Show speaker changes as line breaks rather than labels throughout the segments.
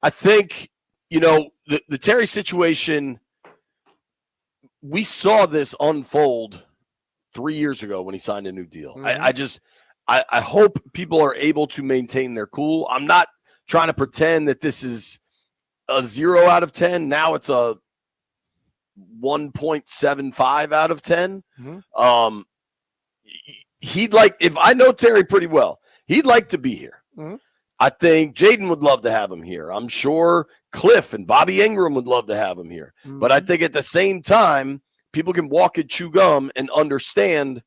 I think, the Terry situation, we saw this unfold 3 years ago when he signed a new deal.
Mhm.
I hope people are able to maintain their cool. I'm not trying to pretend that this is a 0 out of 10. Now it's a 1.75 out of 10.
Mhm.
He'd like, if I know Terry pretty well, he'd like to be here.
Mhm.
I think Jaden would love to have him here. I'm sure Cliff and Bobby Ingram would love to have him here. But I
Mhm.
think at the same time, people can walk and chew gum and understand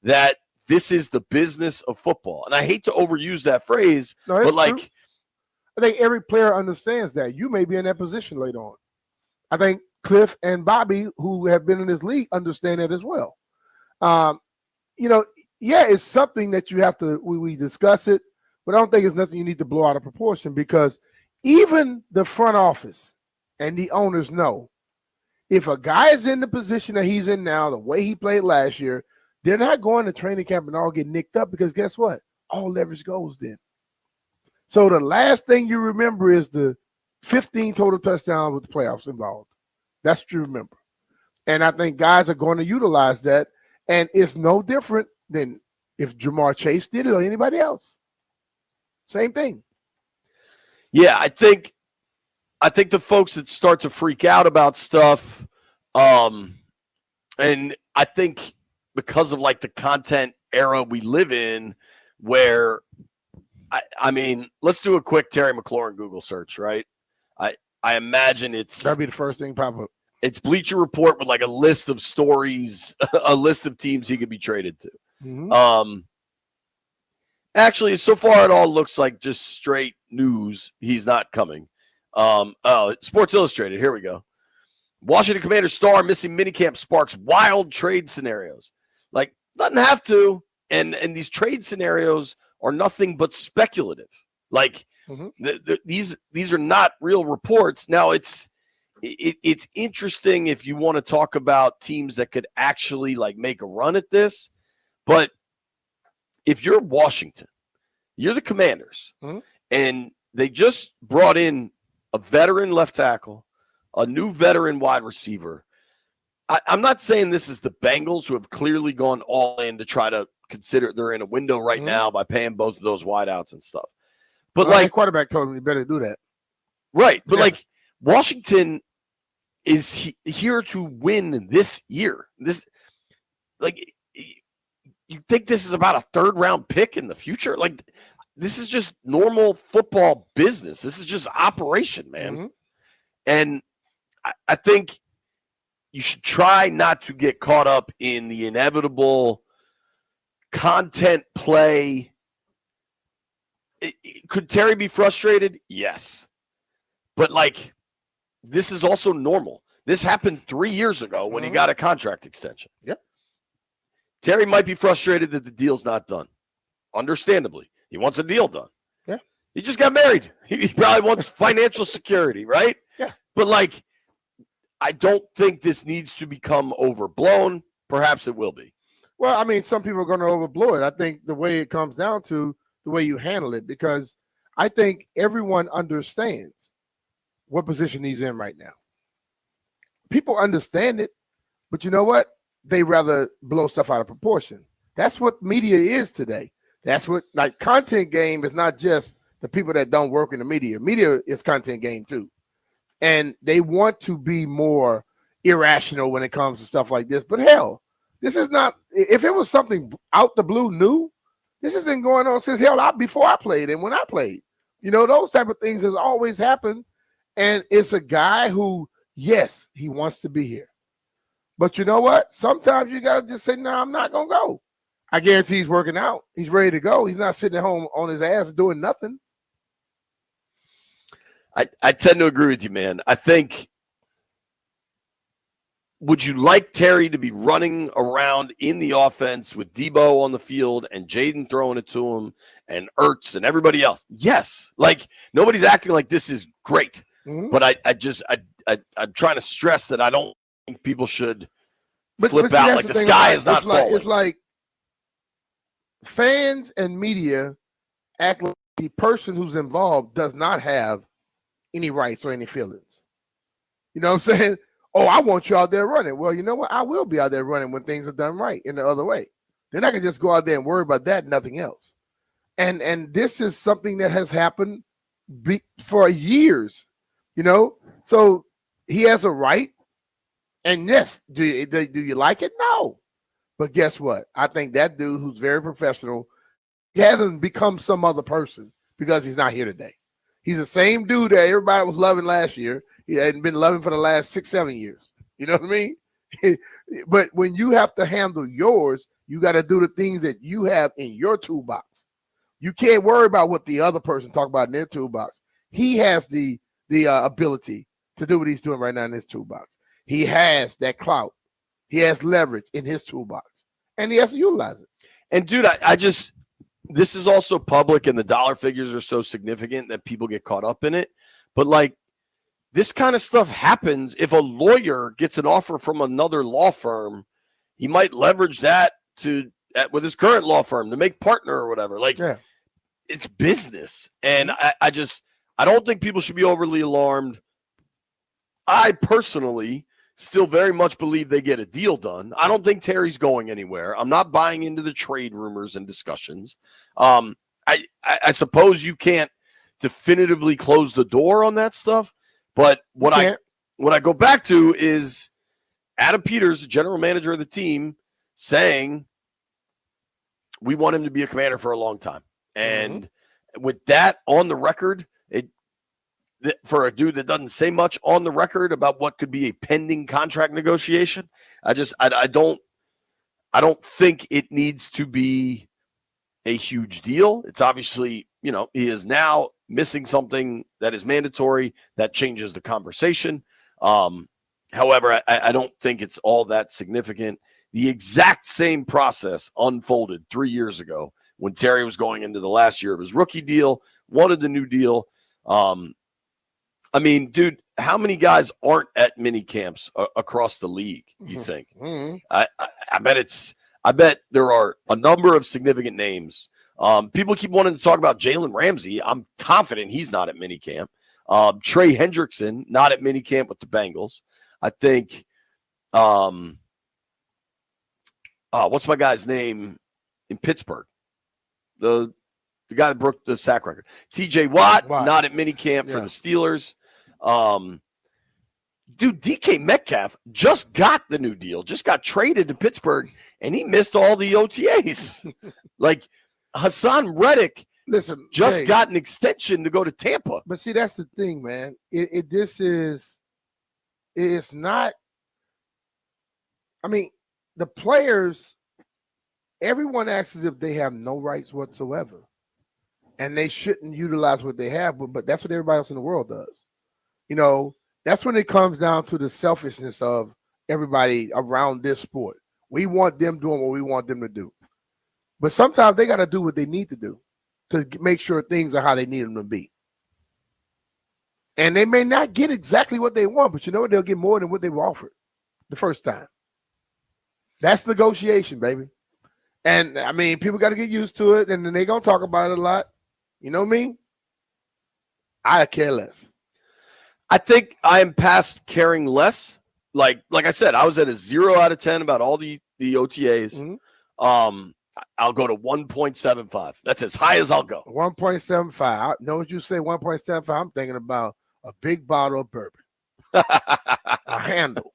that this is the business of football. And I hate to overuse that phrase,
No,
but
it's
like,
true. I think every player understands that. You may be in that position later on. I think Cliff and Bobby, who have been in this league, understand that as well. Um, yeah, it's something that you have to, we discuss it, but I don't think it's nothing you need to blow out of proportion, because even the front office and the owners know if a guy is in the position that he's in now, the way he played last year, they're not going to training camp and all get nicked up, because guess what? All leverage goes then. So the last thing you remember is the 15 total touchdowns with the playoffs involved. That's what you remember. And I think guys are going to utilize that. And it's no different than if Jamar Chase did it or anybody else. Same thing.
yeah, I think the folks that start to freak out about stuff, and I think because of like the content era we live in, where I mean, let's do a quick Terry McLaurin Google search, right? I imagine
That'd be the first thing pop up.
It's Bleacher Report with like a list of stories, a list of teams he could be traded to.
Mm-hmm.
Actually, so far it all looks like just straight news. He's not coming. Sports Illustrated. Here we go. Washington Commanders star missing minicamp sparks wild trade scenarios. Like, doesn't have to. And these trade scenarios are nothing but speculative. Like, these are not real reports. Now, it's interesting if you want to talk about teams that could actually like make a run at this. But if you're Washington, you're the Commanders, and they just brought in a veteran left tackle, a new veteran wide receiver. I'm not saying this is the Bengals, who have clearly gone all in to try to consider they're in a window right now by paying both of those wideouts and stuff. But
like, the quarterback told him you better do that.
Right. But like, Washington is here to win this year. This, like, you think this is about a third round pick in the future? Like, this is just normal football business. This is just operation, man. And I think you should try not to get caught up in the inevitable content play. Could Terry be frustrated? Yes. But like, this is also normal. This happened 3 years ago when he got a contract extension.
Yeah.
Terry might be frustrated that the deal's not done. Understandably. He wants a deal done.
Yeah.
He just got married. He probably wants financial security, right?
Yeah.
But like, I don't think this needs to become overblown. Perhaps it will be.
Well, I mean, some people are going to overblow it. I think the way it comes down to the way you handle it, because I think everyone understands what position he's in right now. People understand it, but you know what? They rather blow stuff out of proportion. That's what media is today. That's what, like, content game is not just the people that don't work in the media. Media is content game too. And they want to be more irrational when it comes to stuff like this. But hell, this is not, if it was something out the blue new, this has been going on since before I played and when I played. Those type of things has always happened. And it's a guy who, yes, he wants to be here. But you know what? Sometimes you got to just say, no, I'm not going to go. I guarantee he's working out. He's ready to go. He's not sitting at home on his ass doing nothing.
I tend to agree with you, man. I think, would you like Terry to be running around in the offense with Debo on the field and Jaden throwing it to him and Ertz and everybody else? Yes. Like, nobody's acting like this is great. But I'm trying to stress that I don't think people should flip out like the sky is not falling.
It's like fans and media act like the person who's involved does not have any rights or any feelings. You know what I'm saying? Oh, I want you out there running. Well, you know what? I will be out there running when things are done right in the other way. Then I can just go out there and worry about that, nothing else. And this is something that has happened for years, you know. So he has a right. And yes, do you like it? No. But guess what? I think that dude who's very professional, he hasn't become some other person because he's not here today. He's the same dude that everybody was loving last year. He hadn't been loving for the last 6-7 years. You know what I mean? But when you have to handle yours, you got to do the things that you have in your toolbox. You can't worry about what the other person talk about in their toolbox. He has the ability to do what he's doing right now in his toolbox. He has that clout. He has leverage in his toolbox, and he has to utilize it.
And dude, I just, this is also public, and the dollar figures are so significant that people get caught up in it. But like, this kind of stuff happens. If a lawyer gets an offer from another law firm, he might leverage that with his current law firm to make partner or whatever. Like, it's business. And I don't think people should be overly alarmed. I personally still very much believe they get a deal done. I don't think Terry's going anywhere. I'm not buying into the trade rumors and discussions. I suppose you can't definitively close the door on that stuff. But what I go back to is Adam Peters, the general manager of the team, saying we want him to be a commander for a long time. And with that on the record, for a dude that doesn't say much on the record about what could be a pending contract negotiation, I don't think it needs to be a huge deal. It's obviously, you know, he is now missing something that is mandatory that changes the conversation. However, I don't think it's all that significant. The exact same process unfolded 3 years ago when Terry was going into the last year of his rookie deal, wanted the new deal. I mean, dude, how many guys aren't at mini camps across the league, you think? I bet there are a number of significant names. People keep wanting to talk about Jalen Ramsey. I'm confident he's not at mini camp. Trey Hendrickson, not at mini camp with the Bengals. I think, what's my guy's name in Pittsburgh? The guy that broke the sack record. TJ Watt, not at mini camp for the Steelers. Dude, DK Metcalf just got the new deal, just got traded to Pittsburgh, and he missed all the OTAs. Like, Hassan Reddick got an extension to go to Tampa.
But see, that's the thing, man. It's not. I mean, the players, everyone acts as if they have no rights whatsoever, and they shouldn't utilize what they have. But that's what everybody else in the world does. You know, that's when it comes down to the selfishness of everybody around this sport. We want them doing what we want them to do. But sometimes they got to do what they need to do to make sure things are how they need them to be. And they may not get exactly what they want, but you know what? They'll get more than what they were offered the first time. That's negotiation, baby. And, I mean, people got to get used to it, and then they're going to talk about it a lot. You know what I mean? I care less.
I think I am past caring less. Like I said, I was at a 0 out of 10 about all the OTAs. I'll go to 1.75. That's as high as I'll go.
1.75. I know what you say, 1.75. I'm thinking about a big bottle of bourbon. A handle.